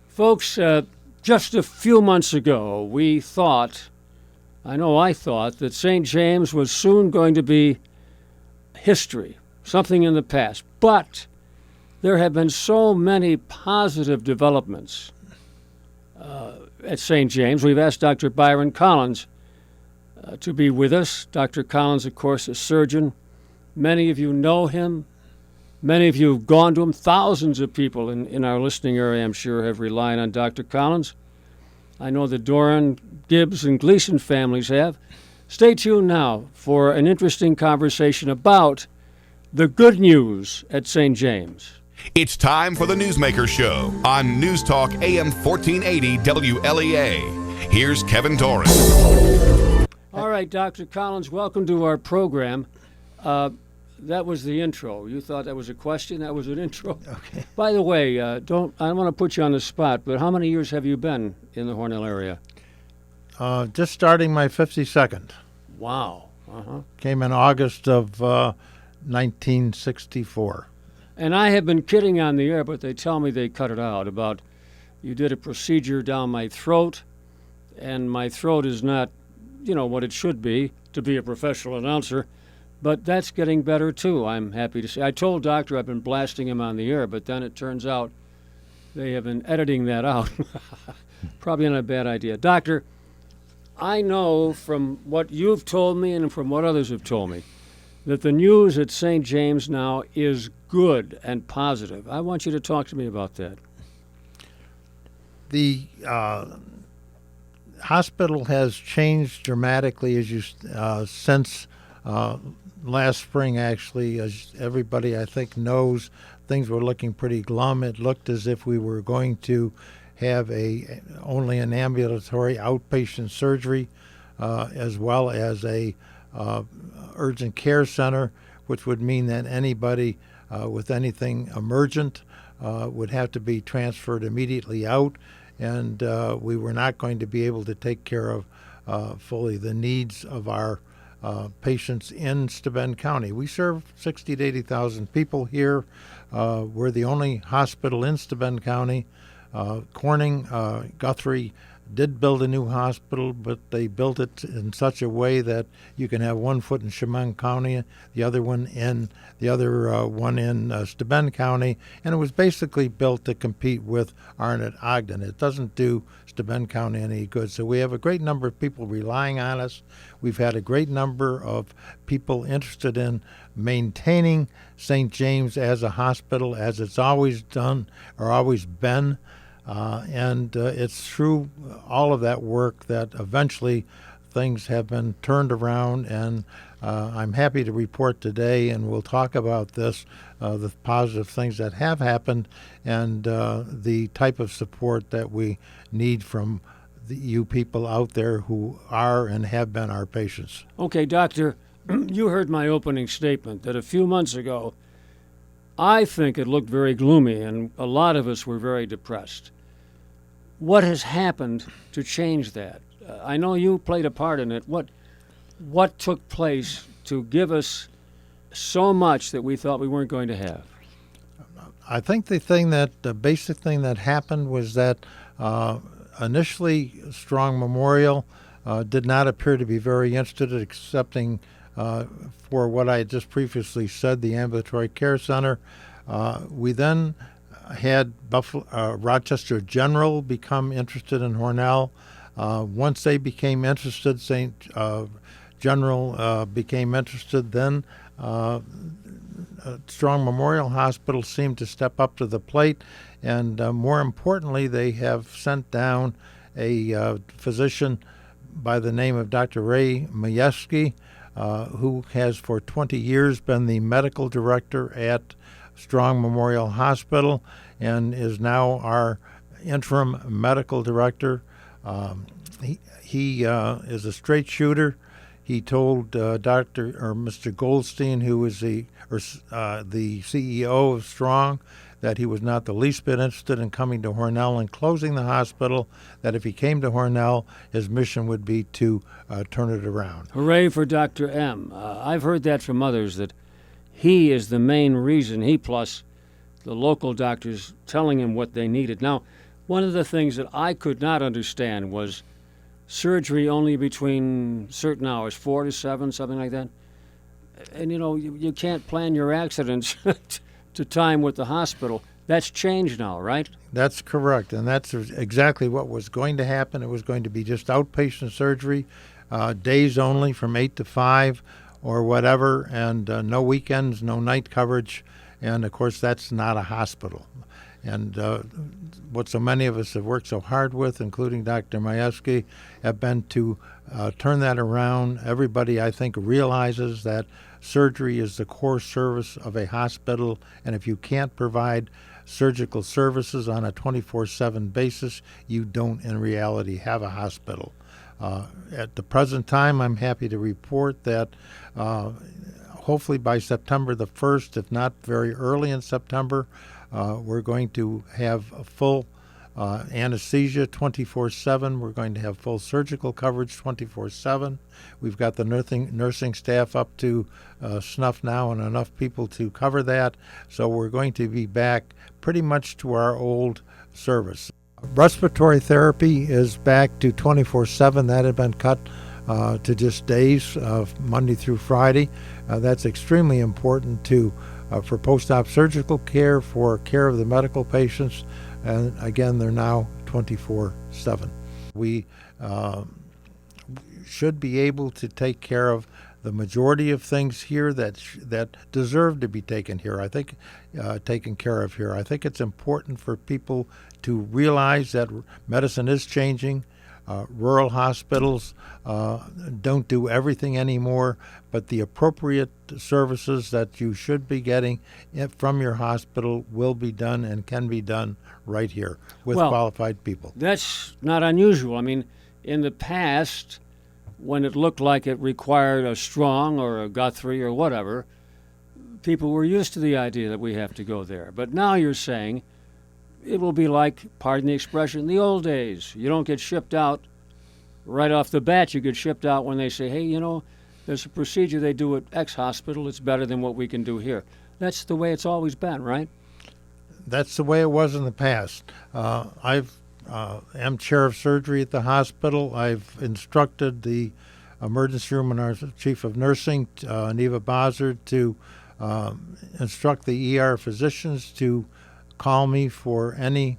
Folks, just a few months ago, I thought, that St. James was soon going to be history, something in the past. But there have been so many positive developments at St. James. We've asked Dr. Byron Collins to be with us. Dr. Collins, of course, a surgeon. Many of you know him. Many of you have gone to him. Thousands of people in our listening area, I'm sure, have relied on Dr. Collins. I know the Doran, Gibbs, and Gleason families have. Stay tuned now for an interesting conversation about the good news at St. James. It's time for the Newsmaker Show on News Talk AM 1480 WLEA. Here's Kevin Doran. All right, Dr. Collins, welcome to our program. That was the intro. You thought that was a question? That was an intro. Okay. By the way, I don't want to put you on the spot, but how many years have you been in the Hornell area? Just starting my 52nd. Wow. Uh-huh. Came in August of 1964. And I have been kidding on the air, but they tell me they cut it out about you did a procedure down my throat, and my throat is not, what it should be to be a professional announcer. But that's getting better, too, I'm happy to say. I told Doctor I've been blasting him on the air, but then it turns out they have been editing that out. Probably not a bad idea. Doctor, I know from what you've told me and from what others have told me that the news at St. James now is good and positive. I want you to talk to me about that. The hospital has changed dramatically since last spring, actually. As everybody, I think, knows, things were looking pretty glum. It looked as if we were going to have only an ambulatory outpatient surgery as well as a urgent care center, which would mean that anybody with anything emergent would have to be transferred immediately out, and we were not going to be able to take care of fully the needs of our patients in Steuben County. We serve 60 to 80,000 people here. We're the only hospital in Steuben County. Corning, Guthrie did build a new hospital, but they built it in such a way that you can have one foot in Chemung County, the other one in Steuben County, and it was basically built to compete with Arnott Ogden. It doesn't do Steuben County any good. So we have a great number of people relying on us. We've had a great number of people interested in maintaining St. James as a hospital, as it's always done or always been. And it's through all of that work that eventually things have been turned around, and I'm happy to report today, and we'll talk about this, the positive things that have happened and the type of support that we need from you people out there who are and have been our patients. Okay, Doctor, you heard my opening statement that a few months ago, I think it looked very gloomy, and a lot of us were very depressed. What has happened to change that? I know you played a part in it. What took place to give us so much that we thought we weren't going to have? I think the basic thing that happened was that initially Strong Memorial did not appear to be very interested in accepting for what I had just previously said, the ambulatory care center. We then had Rochester General become interested in Hornell. Once they became interested, St. General became interested. Then Strong Memorial Hospital seemed to step up to the plate, and more importantly, they have sent down a physician by the name of Dr. Ray Majewski, who has for 20 years been the medical director at Strong Memorial Hospital and is now our interim medical director. He is a straight shooter. He told Mr. Goldstein, who is the CEO of Strong, that he was not the least bit interested in coming to Hornell and closing the hospital, that if he came to Hornell, his mission would be to turn it around. Hooray for Dr. M. I've heard that from others, that he is the main reason, he plus the local doctors telling him what they needed. Now, one of the things that I could not understand was surgery only between certain hours, 4 to 7, something like that. And, you can't plan your accidents to time with the hospital. That's changed now, right? That's correct, and that's exactly what was going to happen. It was going to be just outpatient surgery, days only from 8 to 5 or whatever, and no weekends, no night coverage. And, of course, that's not a hospital. And what so many of us have worked so hard with, including Dr. Majewski, have been to turn that around. Everybody, I think, realizes that surgery is the core service of a hospital, and if you can't provide surgical services on a 24/7 basis, you don't in reality have a hospital. At the present time, I'm happy to report that hopefully by September the 1st, if not very early in September, we're going to have a full anesthesia 24/7. We're going to have full surgical coverage 24/7. We've got the nursing staff up to snuff now and enough people to cover that. So we're going to be back pretty much to our old service. Respiratory therapy is back to 24/7. That had been cut to just days, Monday through Friday. That's extremely important for post-op surgical care, for care of the medical patients, and again, they're now 24/7. We should be able to take care of the majority of things here that deserve to be taken care of here. I think it's important for people to realize that medicine is changing. Rural hospitals don't do everything anymore, but the appropriate services that you should be getting from your hospital will be done and can be done right here with qualified people. That's not unusual. I mean, in the past, when it looked like it required a Strong or a Guthrie or whatever, people were used to the idea that we have to go there. But now you're saying it will be like, pardon the expression, the old days. You don't get shipped out right off the bat. You get shipped out when they say, hey, there's a procedure they do at X hospital. It's better than what we can do here. That's the way it's always been, right? That's the way it was in the past. I am chair of surgery at the hospital. I've instructed the emergency room and our chief of nursing, Neva Bozzard, to instruct the ER physicians to call me for any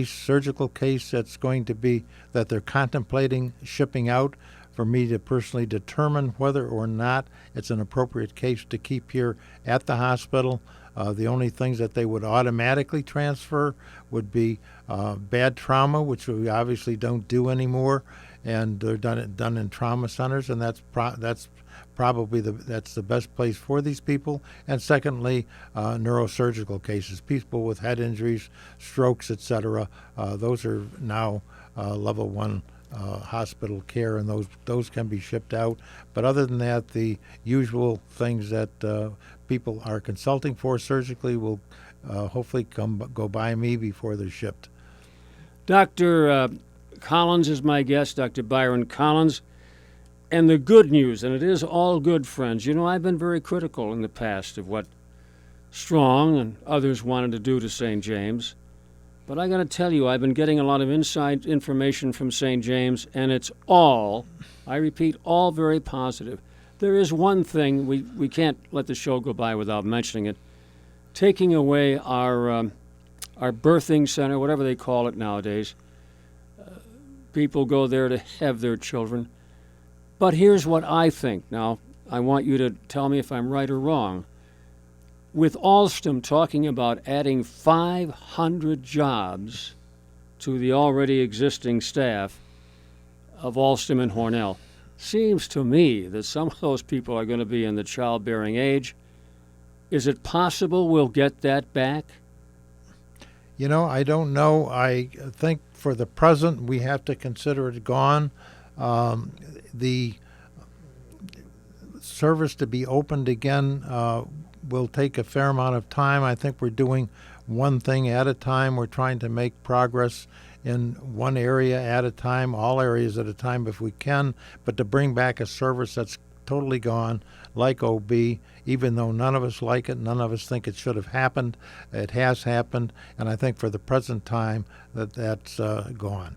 surgical case that they're contemplating shipping out, for me to personally determine whether or not it's an appropriate case to keep here at the hospital. The only things that they would automatically transfer would be bad trauma, which we obviously don't do anymore, and they're done in trauma centers, and that's probably the best place for these people. And secondly, neurosurgical cases, people with head injuries, strokes, etc. Those are now level 1 hospital care, and those can be shipped out. But other than that, the usual things that people are consulting for surgically will hopefully go by me before they're shipped. Dr. Collins is my guest, Dr. Byron Collins. And the good news, and it is all good, friends. I've been very critical in the past of what Strong and others wanted to do to St. James. But I got to tell you, I've been getting a lot of inside information from St. James, and it's all, I repeat, all very positive. There is one thing, we can't let the show go by without mentioning it. Taking away our birthing center, whatever they call it nowadays. People go there to have their children. But here's what I think. Now, I want you to tell me if I'm right or wrong. With Alstom talking about adding 500 jobs to the already existing staff of Alstom and Hornell, seems to me that some of those people are going to be in the childbearing age. Is it possible we'll get that back? I don't know. I think for the present we have to consider it gone. The service to be opened again will take a fair amount of time. I think we're doing one thing at a time. We're trying to make progress in one area at a time, all areas at a time if we can, but to bring back a service that's totally gone, like OB, even though none of us like it, none of us think it should have happened. It has happened, and I think for the present time that's gone.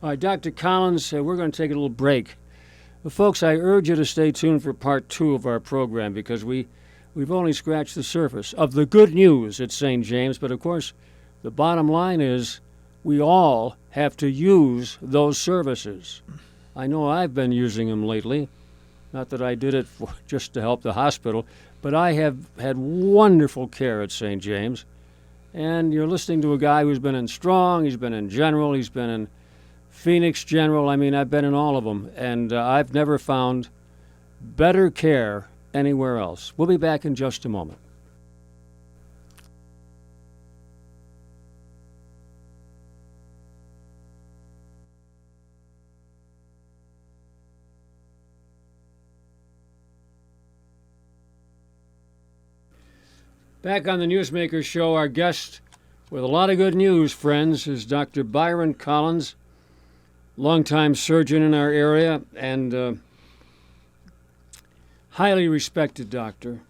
All right, Dr. Collins, we're going to take a little break. But folks, I urge you to stay tuned for part 2 of our program because we've only scratched the surface of the good news at St. James. But, of course, the bottom line is we all have to use those services. I know I've been using them lately. Not that I did it just to help the hospital, but I have had wonderful care at St. James. And you're listening to a guy who's been in Strong, he's been in General, he's been in Phoenix General. I mean, I've been in all of them, and I've never found better care anywhere else. We'll be back in just a moment. Back on the Newsmaker Show, our guest with a lot of good news, friends, is Dr. Byron Collins, longtime surgeon in our area and highly respected doctor.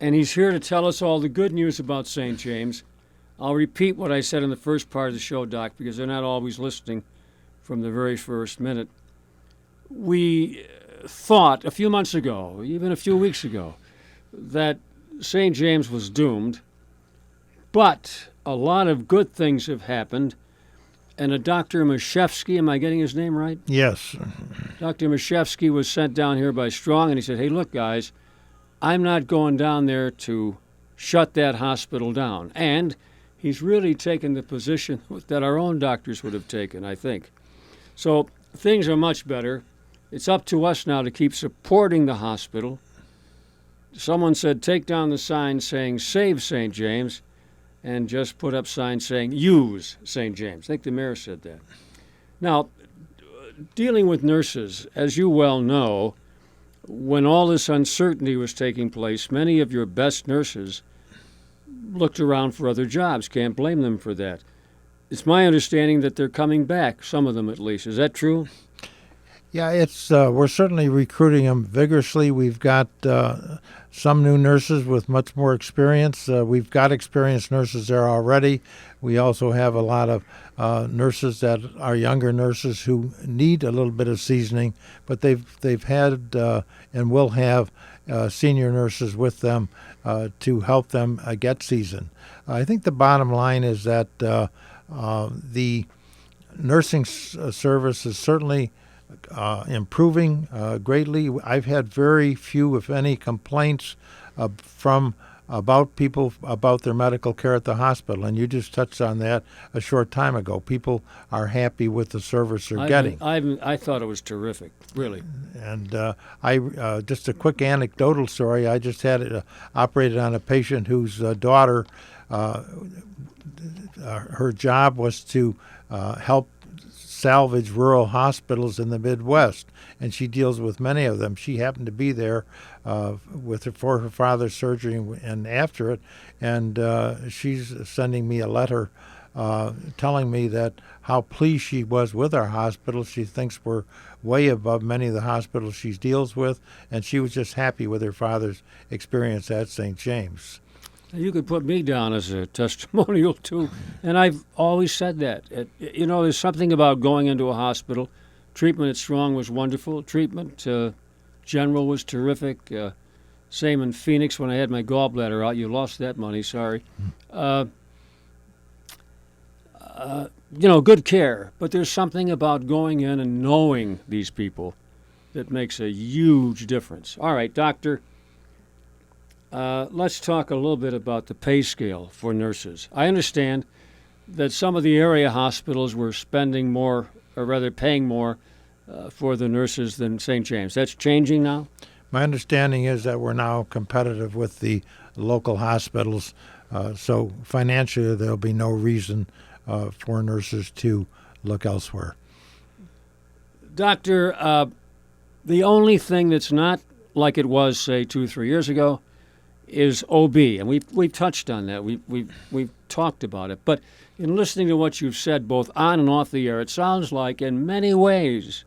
And he's here to tell us all the good news about St. James. I'll repeat what I said in the first part of the show, Doc, because they're not always listening from the very first minute. We thought a few months ago, even a few weeks ago, that St. James was doomed, but a lot of good things have happened. And a Dr. Mashevsky, am I getting his name right? Yes. Dr. Mashevsky was sent down here by Strong, and he said, hey, look, guys, I'm not going down there to shut that hospital down. And he's really taken the position that our own doctors would have taken, I think. So things are much better. It's up to us now to keep supporting the hospital. Someone said, take down the sign saying, save St. James, and just put up signs saying, use St. James. I think the mayor said that. Now, dealing with nurses, as you well know, when all this uncertainty was taking place, many of your best nurses looked around for other jobs. Can't blame them for that. It's my understanding that they're coming back, some of them at least. Is that true? Yeah, it's we're certainly recruiting them vigorously. We've got some new nurses with much more experience. We've got experienced nurses there already. We also have a lot of nurses that are younger nurses who need a little bit of seasoning, but they've had and will have senior nurses with them to help them get seasoned. I think the bottom line is that the nursing service is certainly improving greatly. I've had very few, if any, complaints about people about their medical care at the hospital, and you just touched on that a short time ago. People are happy with the service they're getting. I thought it was terrific, really. And I just a quick anecdotal story. I just had it operated on a patient whose daughter, her job was to help salvage rural hospitals in the Midwest, and she deals with many of them. She happened to be there for her father's surgery and after it, and she's sending me a letter telling me that how pleased she was with our hospital. She thinks we're way above many of the hospitals she deals with, and she was just happy with her father's experience at St. James. You could put me down as a testimonial, too. And I've always said that. There's something about going into a hospital. Treatment at Strong was wonderful. Treatment General was terrific. Same in Phoenix when I had my gallbladder out. You lost that money, sorry. Good care. But there's something about going in and knowing these people that makes a huge difference. All right, Doctor. Let's talk a little bit about the pay scale for nurses. I understand that some of the area hospitals were spending more, or rather paying more, for the nurses than St. James. That's changing now? My understanding is that we're now competitive with the local hospitals, so financially there'll be no reason for nurses to look elsewhere. Doctor, the only thing that's not like it was, say, 2-3 years ago is OB, and we've touched on that. We've talked about it. But in listening to what you've said, both on and off the air, it sounds like in many ways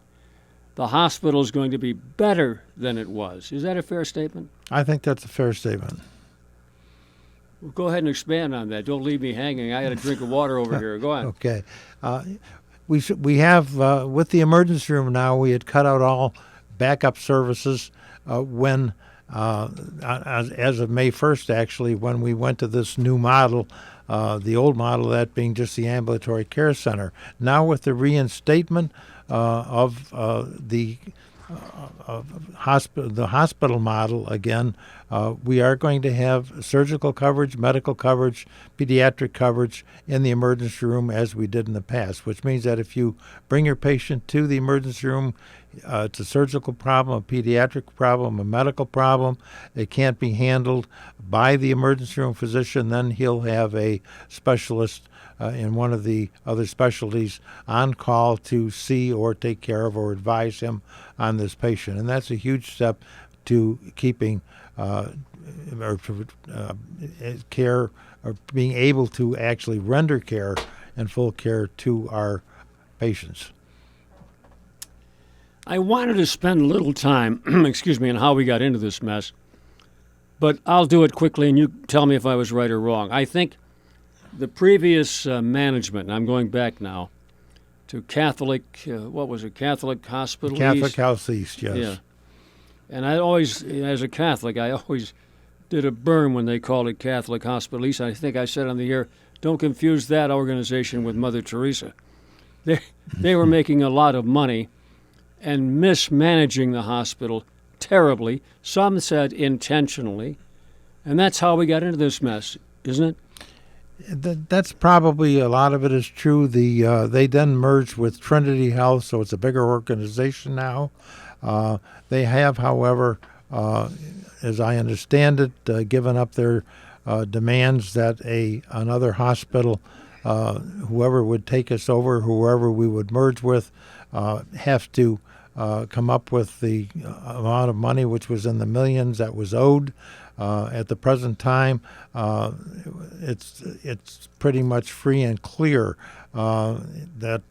the hospital is going to be better than it was. Is that a fair statement? I think that's a fair statement. Well, go ahead and expand on that. Don't leave me hanging. I got a drink of water over here. Go on. Okay. We have, with the emergency room now, we had cut out all backup services when, as of May 1st, actually, when we went to this new model, the old model, that being just the ambulatory care center. Now with the reinstatement of the hospital model again, we are going to have surgical coverage, medical coverage, pediatric coverage in the emergency room as we did in the past, which means that if you bring your patient to the emergency room, it's a surgical problem, a pediatric problem, a medical problem, it can't be handled by the emergency room physician, then he'll have a specialist in one of the other specialties on call to see or take care of or advise him on this patient. And that's a huge step to keeping care, or being able to actually render care and full care to our patients. I wanted to spend a little time, excuse me, on how we got into this mess, but I'll do it quickly and you tell me if I was right or wrong. I think the previous management, and I'm going back now to Catholic, what was it, Catholic Hospital Catholic East? House East, yes. Yeah. And I always, as a Catholic, I always did a burn when they called it Catholic Hospital East. I think I said on the air, don't confuse that organization with Mother Teresa. They were making a lot of money and mismanaging the hospital terribly. Some said intentionally. And that's how we got into this mess, isn't it? That's probably, a lot of it is true. They then merged with Trinity Health, so it's a bigger organization now. They have, however, as I understand it, given up their demands that another hospital, whoever would take us over, whoever we would merge with, have to come up with the amount of money which was in the millions that was owed. At the present time, it's pretty much free and clear that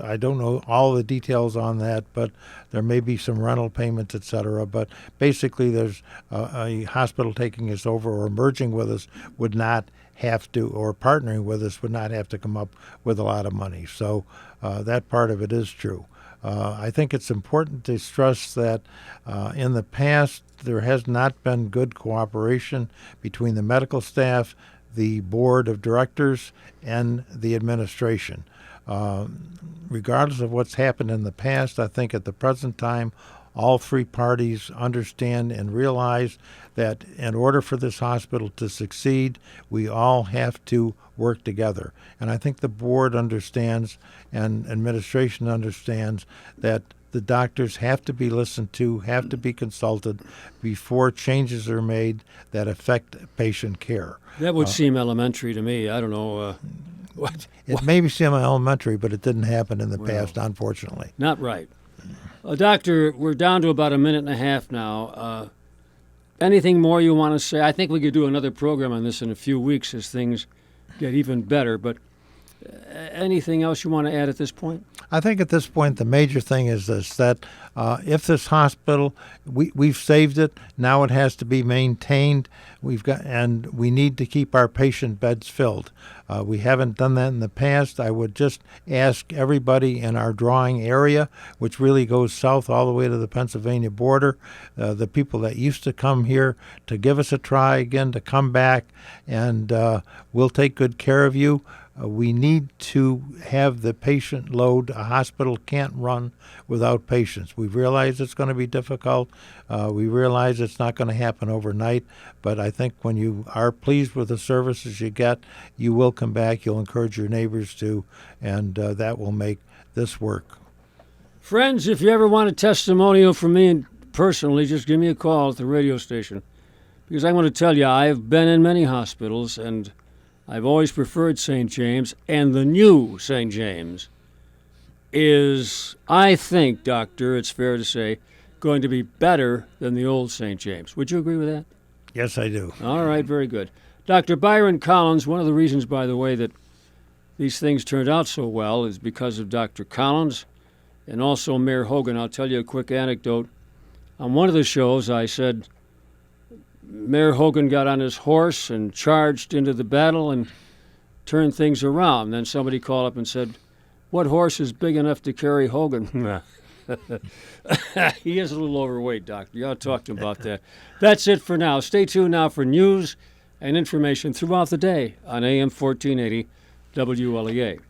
I don't know all the details on that, but there may be some rental payments, etc. But basically, there's a hospital taking us over or merging with us would not have to, or partnering with us would not have to come up with a lot of money. So that part of it is true. I think it's important to stress that in the past there has not been good cooperation between the medical staff, the board of directors, and the administration. Regardless of what's happened in the past, I think at the present time all three parties understand and realize that in order for this hospital to succeed, we all have to work together. And I think the board understands and administration understands that the doctors have to be listened to, have to be consulted before changes are made that affect patient care. That would seem elementary to me. I don't know. It may seem elementary, but it didn't happen in the past, unfortunately. Not right. Doctor, we're down to about a minute and a half now. Anything more you want to say? I think we could do another program on this in a few weeks as things get even better, but anything else you want to add at this point? I think at this point the major thing is this, that if this hospital, we've saved it, now it has to be maintained. And we need to keep our patient beds filled. We haven't done that in the past. I would just ask everybody in our drawing area, which really goes south all the way to the Pennsylvania border, the people that used to come here, to give us a try again, to come back, and we'll take good care of you. We need to have the patient load. A hospital can't run without patients. We realize it's going to be difficult. We realize it's not going to happen overnight. But I think when you are pleased with the services you get, you will come back. You'll encourage your neighbors to, and that will make this work. Friends, if you ever want a testimonial from me personally, just give me a call at the radio station. Because I want to tell you, I've been in many hospitals, and I've always preferred St. James, and the new St. James is, I think, Doctor, it's fair to say, going to be better than the old St. James. Would you agree with that? Yes, I do. All right, very good. Dr. Byron Collins, one of the reasons, by the way, that these things turned out so well is because of Dr. Collins and also Mayor Hogan. I'll tell you a quick anecdote. On one of the shows, I said Mayor Hogan got on his horse and charged into the battle and turned things around. Then somebody called up and said, "What horse is big enough to carry Hogan?" He is a little overweight, Doctor. You ought to talk to him about that. That's it for now. Stay tuned now for news and information throughout the day on AM 1480 WLEA.